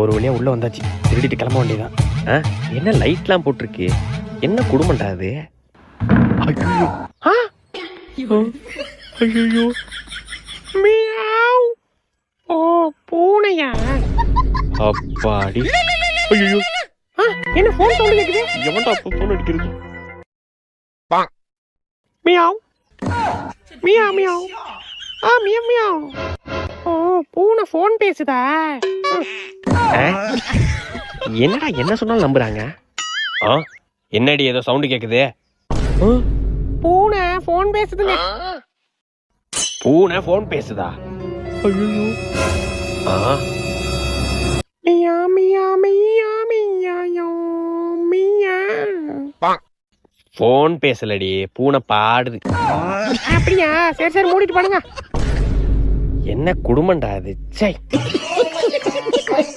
ஒரு வழியா உள்ள வந்தாச்சு. திருடிட்டு கிளம்ப வேண்டியதான். என்ன லைட்லாம் போட்டிருக்கு? என்ன குடும்பம்டா அது? ஐயோ! ஐயோ! மியாவ்! ஓ பூனையா? அப்பாடி! ஐயோ! என்ன ஃபோன் சவுண்ட் கேக்குது? எவன்டா ஃபோன் அடிக்கிறது? மியாவ்! மியாவ் மியாவ்! மியாவ் மியாவ்! ஓ பூனை ஃபோன் பேசுதா? என்னடா என்ன சொன்னாலும் நம்புறாங்க? என்னடி ஏதோ சவுண்ட் கேக்குது? பூனை ஃபோன் பேசுதுங்க. பூனை ஃபோன் பேசுதா? ஐயோ! மியா மியா மியா மியா மியா. ஃபோன் பேசலடி, பூனை பாடுது. அப்படியா? சரி சரி மூடிட்டு பண்ணுங்க. என்ன குடும்பம்டா அது? சை.